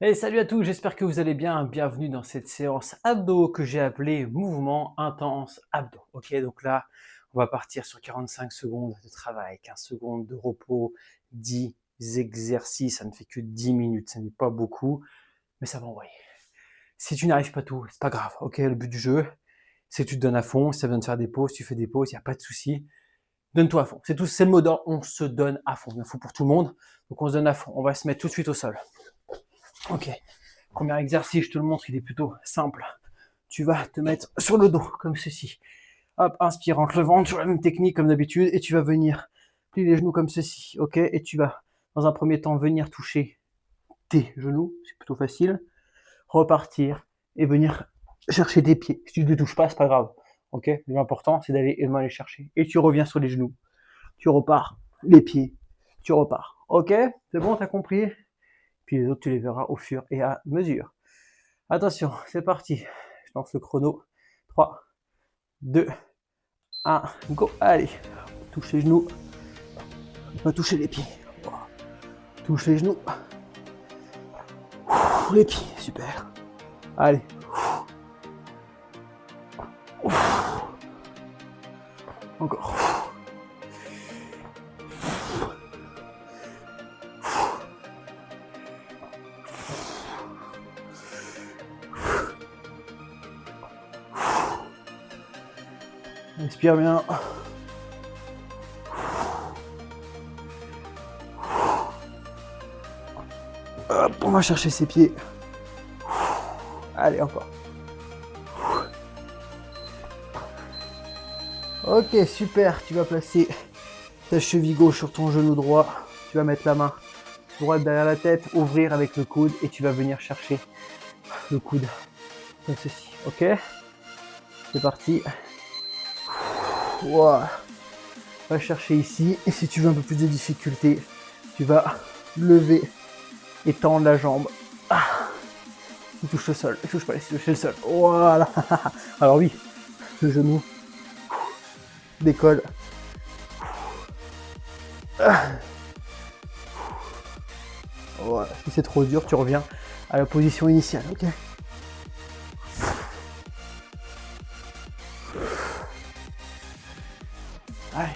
Et salut à tous, j'espère que vous allez bien. Bienvenue dans cette séance abdos que j'ai appelée mouvement intense abdos. Ok, donc là, on va partir sur 45 secondes de travail, 15 secondes de repos, 10 exercices. Ça ne fait que 10 minutes, ça n'est pas beaucoup, mais ça va envoyer. Si tu n'arrives pas tout, c'est pas grave. Ok, le but du jeu, c'est que tu te donnes à fond. Si ça besoin de faire des pauses, tu fais des pauses, il n'y a pas de souci. Donne-toi à fond. C'est tout, c'est le mot d'ordre. On se donne à fond. Il en faut pour tout le monde. Donc on se donne à fond. On va se mettre tout de suite au sol. Ok. Premier exercice, je te le montre, il est plutôt simple. Tu vas te mettre sur le dos, comme ceci. Hop, inspire, rentre le ventre sur la même technique comme d'habitude, et tu vas venir plier les genoux comme ceci, ok? Et tu vas, dans un premier temps, venir toucher tes genoux, c'est plutôt facile. Repartir et venir chercher tes pieds. Si tu ne les touches pas, c'est pas grave, ok? L'important, c'est d'aller aisément les chercher. Et tu reviens sur les genoux. Tu repars, les pieds, tu repars, ok? C'est bon, t'as compris? Puis les autres, tu les verras au fur et à mesure. Attention, c'est parti. Je lance le chrono. 3, 2, 1, go. Allez, touche les genoux. On va toucher les pieds. Touche les genoux. Les pieds, super. Allez. Encore. Respire bien. Hop, on va chercher ses pieds. Allez, encore. Ok, super. Tu vas placer ta cheville gauche sur ton genou droit. Tu vas mettre la main droite derrière la tête, ouvrir avec le coude et tu vas venir chercher le coude comme ceci. Ok? C'est parti. Wow. Va chercher ici. Et si tu veux un peu plus de difficulté, tu vas lever et tendre la jambe. Tu touches le sol. Tu touches pas, tu touches le sol. Voilà. Alors oui, le genou décolle. Voilà. Si c'est trop dur, tu reviens à la position initiale. Ok. Allez.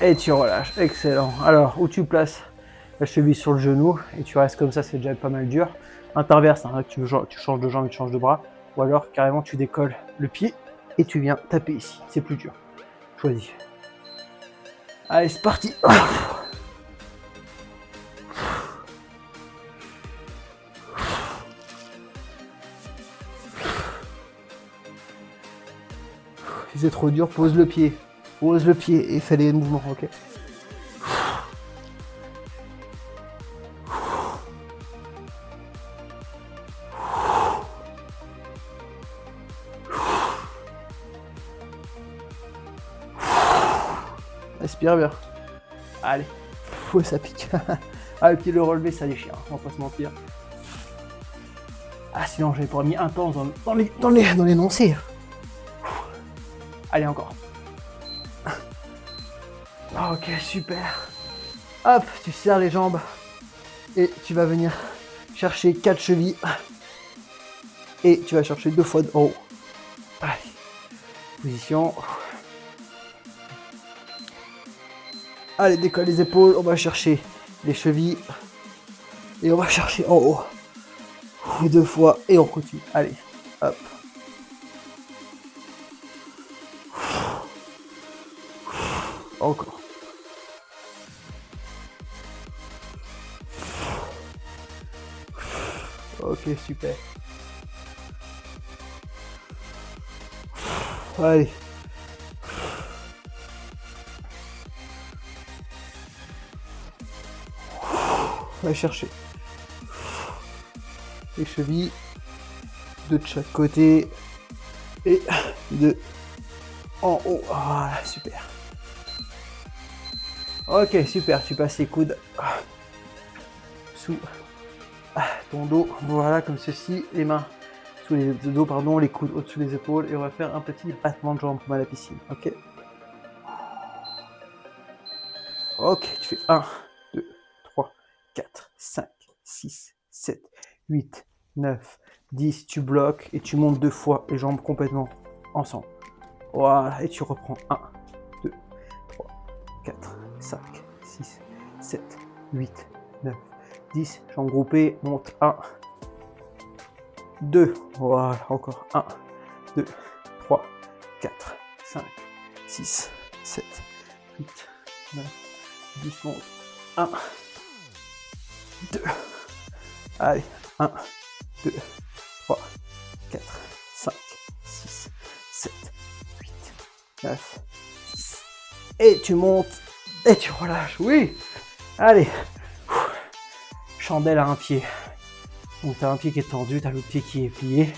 Et tu relâches, excellent. Alors, où tu places la cheville sur le genou et tu restes comme ça, c'est déjà pas mal dur. Interverse, hein, tu changes de jambe et tu changes de bras. Ou alors, carrément, tu décolles le pied et tu viens taper ici. C'est plus dur. Choisis. Allez, c'est parti. Si c'est trop dur, pose le pied. Pose le pied et fais les mouvements, ok? Respire bien. Allez. Ouais, ça pique. Ah, le pied le relever, ça déchire, on va pas se mentir. Ah, sinon j'avais pas mis intense dans l'énoncé. Allez, encore. Ok, super. Hop, tu serres les jambes et tu vas venir chercher 4 chevilles et tu vas chercher 2 fois de haut. Allez, position. Allez, décolle les épaules, on va chercher les chevilles et on va chercher en haut. Et 2 fois et on continue. Allez, hop. Encore. Ok, super. Allez. On va chercher les chevilles de chaque côté et de en haut. Voilà, super. Ok, super. Tu passes les coudes sous ton dos. Voilà, comme ceci. Les mains sous les dos, pardon, les coudes au-dessus des épaules et on va faire un petit battement de jambes comme à la piscine, ok? Ok, tu fais 1, 2, 3, 4, 5, 6, 7, 8, 9, 10, tu bloques et tu montes 2 fois les jambes complètement ensemble. Voilà, et tu reprends 1, 2, 3, 4, 5, 6, 7, 8, 9, 10, jambes groupées, monte 1, 2, voilà, encore 1, 2, 3, 4, 5, 6, 7, 8, 9, 10, monte 1, 2, allez, 1, 2, 3, 4, 5, 6, 7, 8, 9, 10, et tu montes, et tu relâches, oui, allez, chandelle à un pied, donc tu as un pied qui est tendu, tu as l'autre pied qui est plié,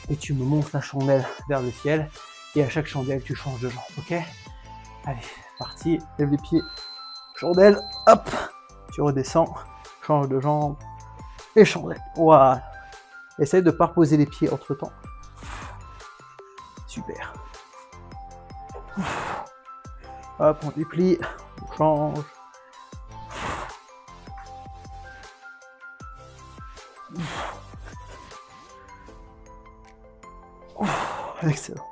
et tu me montes la chandelle vers le ciel, et à chaque chandelle, tu changes de jambe, ok? Allez, parti, lève les pieds, chandelle, hop, tu redescends, change de jambe, et chandelle, voilà. Essaye de ne pas reposer les pieds entre temps. Super. Hop, on déplie, on change. Excellent.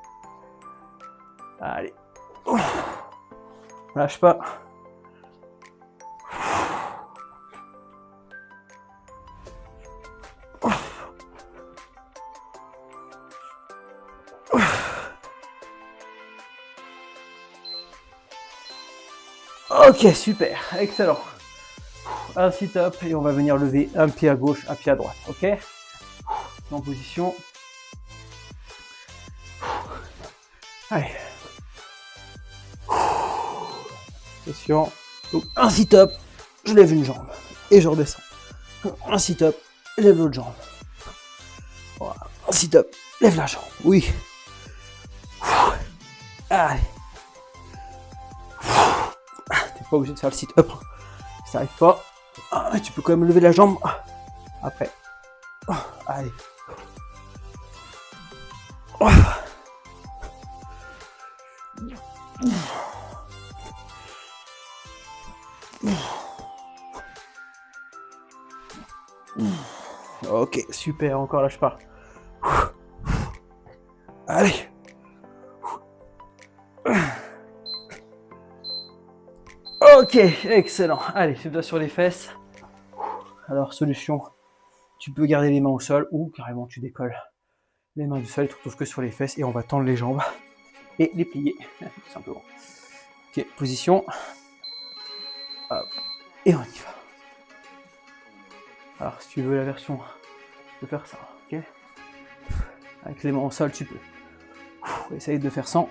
Allez. Lâche pas. Ok, super, excellent. Un sit-up et on va venir lever un pied à gauche, un pied à droite, ok? En position. Allez. Attention. Donc un sit-up, je lève une jambe et je redescends. Un sit-up, je lève l'autre jambe. Voilà. Un sit-up, lève la jambe. Oui. Allez. T'es pas obligé de faire le sit-up. Si t'arrives pas, tu peux quand même lever la jambe. Après. Allez. Ok, super, encore lâche pas. Allez. Ok, excellent. Allez, fais-toi sur les fesses. Alors, solution, tu peux garder les mains au sol ou carrément tu décolles les mains du sol, tu te retrouves que sur les fesses et on va tendre les jambes et les plier, tout simplement. Ok, position. Hop. Et on y va. Alors, si tu veux la version, tu peux faire ça, ok? Avec les mains au sol, tu peux. Essaye de faire 100.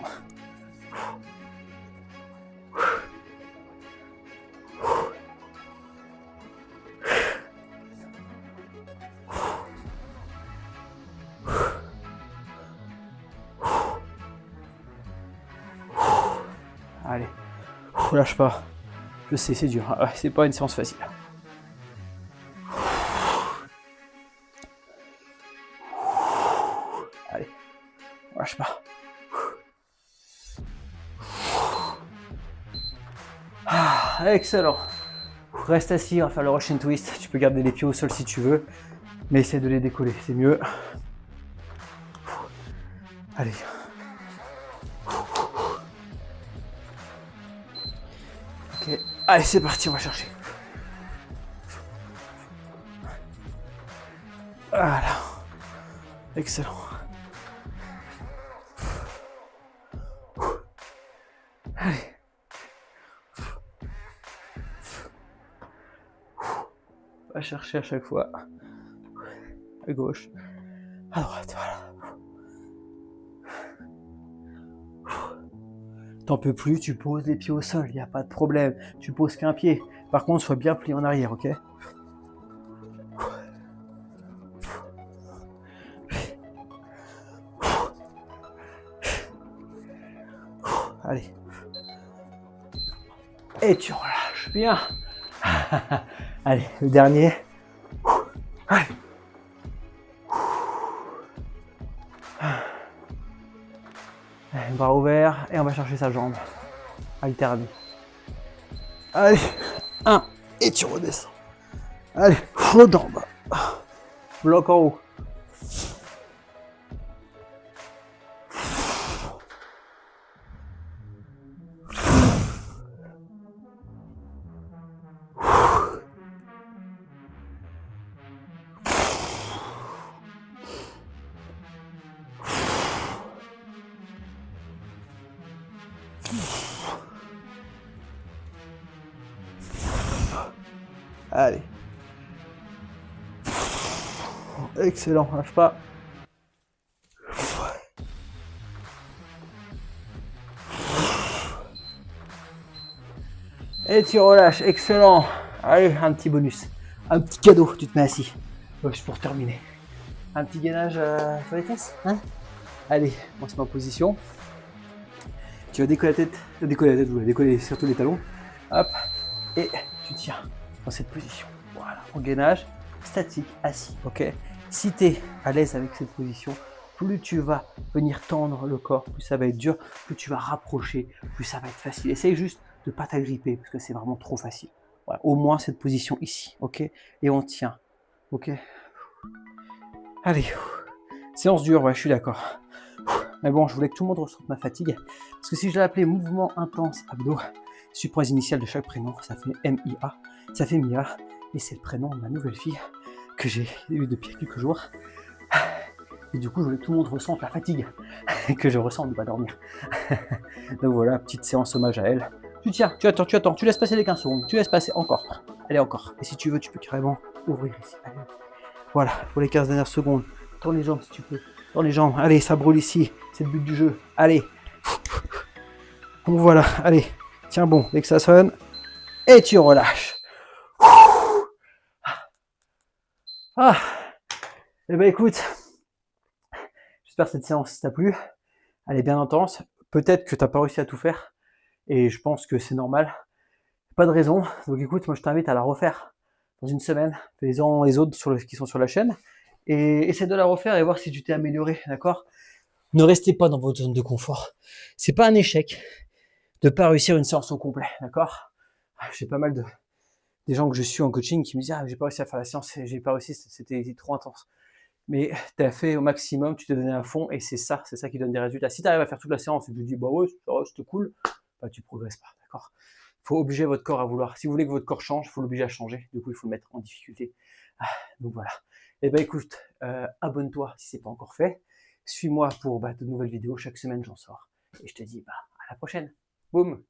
Allez, lâche pas. Je sais, c'est dur. Ah ouais, c'est pas une séance facile. Allez, lâche pas. Ah, excellent. Reste assis, on va faire le Russian twist. Tu peux garder les pieds au sol si tu veux, mais essaie de les décoller, c'est mieux. Allez. Ok, allez, c'est parti, on va chercher. Voilà. Excellent. Allez. Va chercher à chaque fois. À gauche. À droite, voilà. T'en peux plus, tu poses les pieds au sol, il n'y a pas de problème. Tu poses qu'un pied. Par contre, sois bien plié en arrière, ok? Allez. Et tu relâches bien. Allez, le dernier. Allez. bras ouverts et on va chercher sa jambe. Alterné. Allez, 1 et tu redescends. Allez, flotte en bas. Bloc en haut. Allez. Excellent, lâche pas. Et tu relâches, excellent. Allez, un petit bonus. Un petit cadeau, tu te mets assis. Juste pour terminer. Un petit gainage sur les fesses, hein? Allez, on se met en position. Tu vas décoller la tête, décoller surtout les talons. Hop, et tu tiens dans cette position. Voilà, en gainage, statique, assis, ok? Si tu es à l'aise avec cette position, plus tu vas venir tendre le corps, plus ça va être dur, plus tu vas rapprocher, plus ça va être facile. Essaye juste de ne pas t'agripper, parce que c'est vraiment trop facile. Voilà, au moins cette position ici, ok? Et on tient, ok? Allez, séance dure, ouais, je suis d'accord. Mais bon, je voulais que tout le monde ressente ma fatigue, parce que si je l'ai appelé mouvement intense abdos, suppresse initiale de chaque prénom, ça fait MIA, ça fait Mia, et c'est le prénom de ma nouvelle fille que j'ai eue depuis quelques jours. Et du coup, je voulais que tout le monde ressente la fatigue que je ressens de ne pas dormir. Donc voilà, petite séance hommage à elle. Tu tiens, tu attends, tu laisses passer les 15 secondes, tu laisses passer encore. Allez, encore. Et si tu veux, tu peux carrément ouvrir ici. Allez. Voilà, pour les 15 dernières secondes. Tourne les jambes si tu peux. Tourne les jambes. Allez, ça brûle ici. C'est le but du jeu. Allez. Donc voilà, allez. Tiens bon, dès que ça sonne. Et tu relâches. Ah. Eh ben écoute, j'espère que cette séance t'a plu. Elle est bien intense. Peut-être que tu n'as pas réussi à tout faire. Et je pense que c'est normal. Pas de raison. Donc écoute, moi je t'invite à la refaire dans une semaine. Fais-en les autres qui sont sur la chaîne. Et essaie de la refaire et voir si tu t'es amélioré, d'accord? Ne restez pas dans votre zone de confort. C'est pas un échec de pas réussir une séance au complet, d'accord? J'ai pas mal des gens que je suis en coaching qui me disent « Ah, j'ai pas réussi à faire la séance, j'ai pas réussi, c'était trop intense. » Mais tu as fait au maximum, tu t'es donné à fond et c'est ça qui donne des résultats. Si tu arrives à faire toute la séance et que tu dis « Bah ouais, c'était cool », bah tu progresses pas, d'accord? Il faut obliger votre corps à vouloir. Si vous voulez que votre corps change, il faut l'obliger à changer. Du coup, il faut le mettre en difficulté. Donc voilà. Et ben écoute, abonne-toi si c'est pas encore fait. Suis-moi pour de nouvelles vidéos. Chaque semaine, j'en sors. Et je te dis à la prochaine. Boum!